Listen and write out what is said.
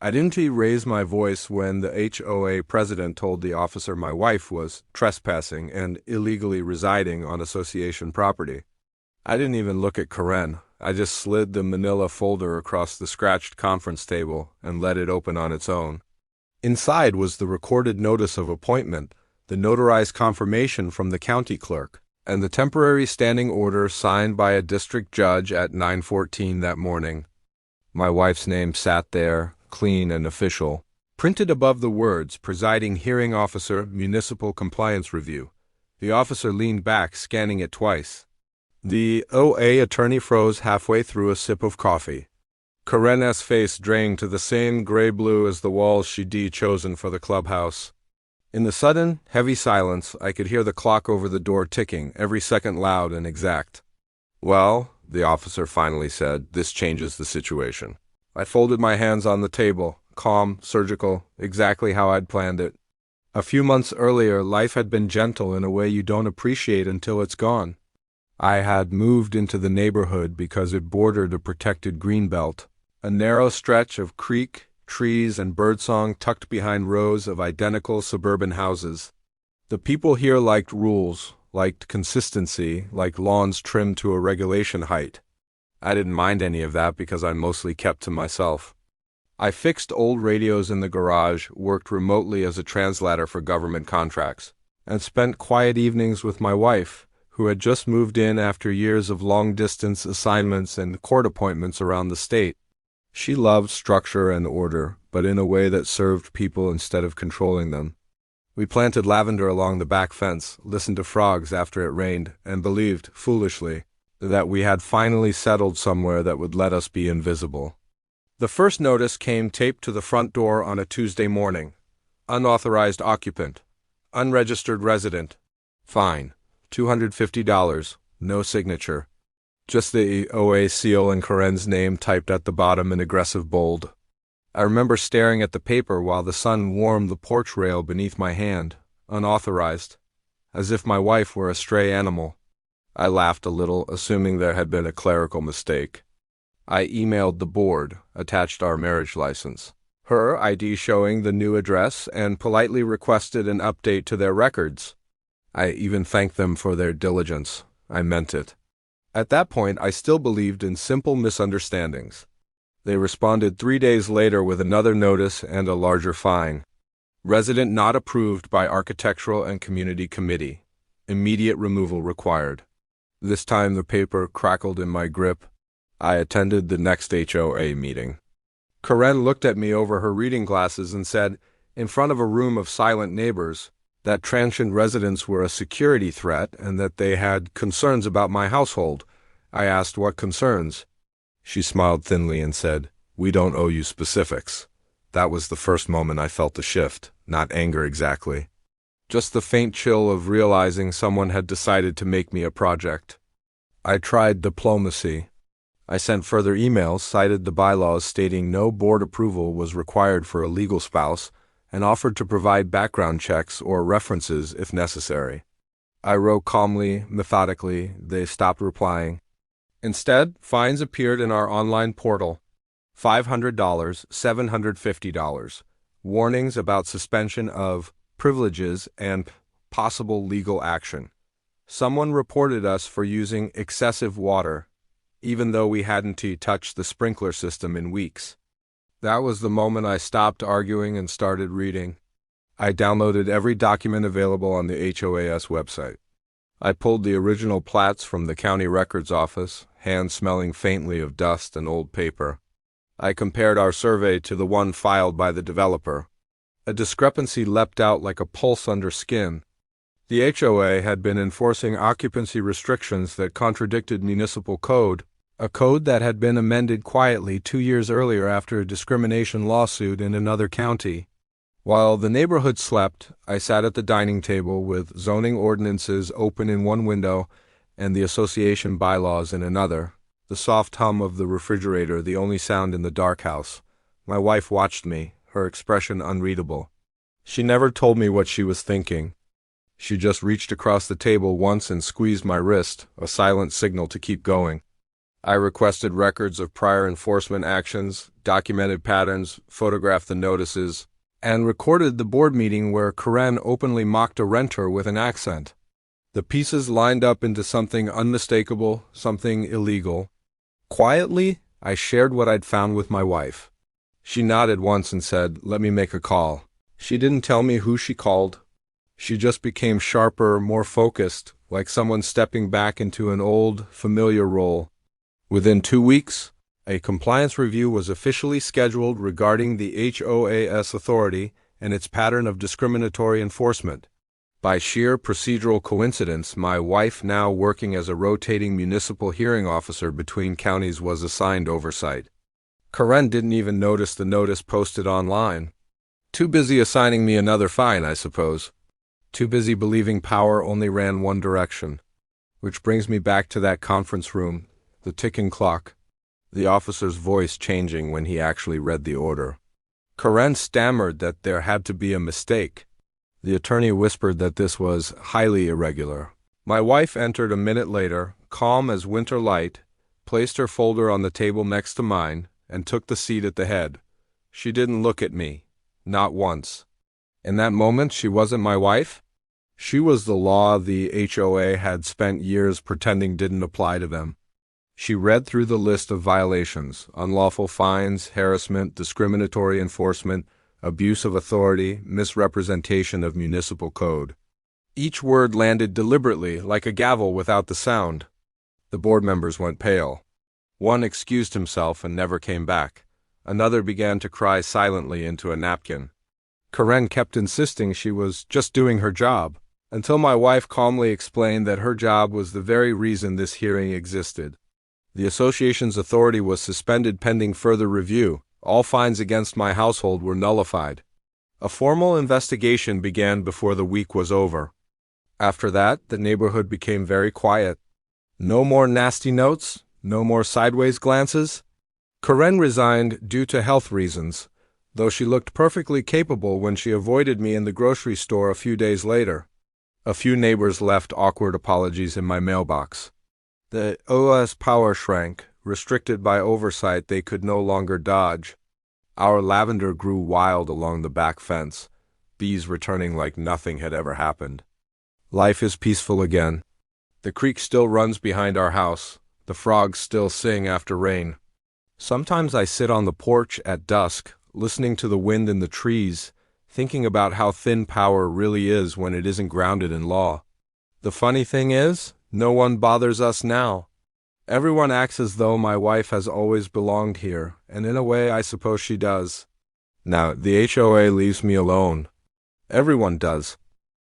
I didn't raise my voice when the HOA president told the officer my wife was trespassing and illegally residing on association property. I didn't even look at Karen. I just slid the manila folder across the scratched conference table and let it open on its own. Inside was the recorded notice of appointment, the notarized confirmation from the county clerk, and the temporary standing order signed by a district judge at 9:14 that morning. My wife's name sat there, clean and official, printed above the words, Presiding Hearing Officer, Municipal Compliance Review. The officer leaned back, scanning it twice. The OA attorney froze halfway through a sip of coffee. Karen's face drained to the same gray-blue as the walls she'd chosen for the clubhouse. In the sudden, heavy silence, I could hear the clock over the door ticking, every second loud and exact. "Well," the officer finally said, "this changes the situation." I folded my hands on the table, calm, surgical, exactly how I'd planned it. A few months earlier, life had been gentle in a way you don't appreciate until it's gone. I had moved into the neighborhood because it bordered a protected greenbelt, a narrow stretch of creek, trees, and birdsong tucked behind rows of identical suburban houses. The people here liked rules, liked consistency, liked lawns trimmed to a regulation height. I didn't mind any of that because I mostly kept to myself. I fixed old radios in the garage, worked remotely as a translator for government contracts, and spent quiet evenings with my wife, who had just moved in after years of long-distance assignments and court appointments around the state. She loved structure and order, but in a way that served people instead of controlling them. We planted lavender along the back fence, listened to frogs after it rained, and believed, foolishly, that we had finally settled somewhere that would let us be invisible. The first notice came taped to the front door on a Tuesday morning. Unauthorized occupant. Unregistered resident. Fine. $250. No signature. Just the OA seal and Karen's name typed at the bottom in aggressive bold. I remember staring at the paper while the sun warmed the porch rail beneath my hand, unauthorized, as if my wife were a stray animal. I laughed a little, assuming there had been a clerical mistake. I emailed the board, attached our marriage license, her ID showing the new address, and politely requested an update to their records. I even thanked them for their diligence. I meant it. At that point, I still believed in simple misunderstandings. They responded 3 days later with another notice and a larger fine. Resident not approved by Architectural and Community Committee. Immediate removal required. This time the paper crackled in my grip. I attended the next HOA meeting. Karen looked at me over her reading glasses and said, in front of a room of silent neighbors, that transient residents were a security threat and that they had concerns about my household. I asked what concerns. She smiled thinly and said, "We don't owe you specifics." That was the first moment I felt the shift, not anger exactly. Just the faint chill of realizing someone had decided to make me a project. I tried diplomacy. I sent further emails, cited the bylaws stating no board approval was required for a legal spouse, and offered to provide background checks or references if necessary. I wrote calmly, methodically. They stopped replying. Instead, fines appeared in our online portal. $500, $750. Warnings about suspension of privileges and possible legal action. Someone reported us for using excessive water, even though we hadn't touched the sprinkler system in weeks. That was the moment I stopped arguing and started reading. I downloaded every document available on the HOAS website. I pulled the original plats from the county records office, hands smelling faintly of dust and old paper. I compared our survey to the one filed by the developer. A discrepancy leapt out like a pulse under skin. The HOA had been enforcing occupancy restrictions that contradicted municipal code, a code that had been amended quietly 2 years earlier after a discrimination lawsuit in another county. While the neighborhood slept, I sat at the dining table with zoning ordinances open in one window and the association bylaws in another, the soft hum of the refrigerator the only sound in the dark house. My wife watched me, her expression unreadable. She never told me what she was thinking. She just reached across the table once and squeezed my wrist, a silent signal to keep going. I requested records of prior enforcement actions, documented patterns, photographed the notices, and recorded the board meeting where Karen openly mocked a renter with an accent. The pieces lined up into something unmistakable, something illegal. Quietly, I shared what I'd found with my wife. She nodded once and said, "Let me make a call." She didn't tell me who she called. She just became sharper, more focused, like someone stepping back into an old, familiar role. Within 2 weeks, a compliance review was officially scheduled regarding the HOA's authority and its pattern of discriminatory enforcement. By sheer procedural coincidence, my wife, now working as a rotating municipal hearing officer between counties, was assigned oversight. Karen didn't even notice the notice posted online. Too busy assigning me another fine, I suppose. Too busy believing power only ran one direction. Which brings me back to that conference room, the ticking clock, the officer's voice changing when he actually read the order. Karen stammered that there had to be a mistake. The attorney whispered that this was highly irregular. My wife entered a minute later, calm as winter light, placed her folder on the table next to mine, and took the seat at the head. She didn't look at me, not once. In that moment, she wasn't my wife. She was the law the HOA had spent years pretending didn't apply to them. She read through the list of violations: unlawful fines, harassment, discriminatory enforcement, abuse of authority, misrepresentation of municipal code. Each word landed deliberately, like a gavel without the sound. The board members went pale. One excused himself and never came back. Another began to cry silently into a napkin. Karen kept insisting she was just doing her job, until my wife calmly explained that her job was the very reason this hearing existed. The association's authority was suspended pending further review. All fines against my household were nullified. A formal investigation began before the week was over. After that, the neighborhood became very quiet. No more nasty notes, no more sideways glances. Karen resigned due to health reasons, though she looked perfectly capable when she avoided me in the grocery store a few days later. A few neighbors left awkward apologies in my mailbox. The HOA's power shrank, restricted by oversight they could no longer dodge. Our lavender grew wild along the back fence, bees returning like nothing had ever happened. Life is peaceful again. The creek still runs behind our house. The frogs still sing after rain. Sometimes I sit on the porch at dusk, listening to the wind in the trees, thinking about how thin power really is when it isn't grounded in law. The funny thing is, no one bothers us now. Everyone acts as though my wife has always belonged here, and in a way I suppose she does. Now, the HOA leaves me alone. Everyone does.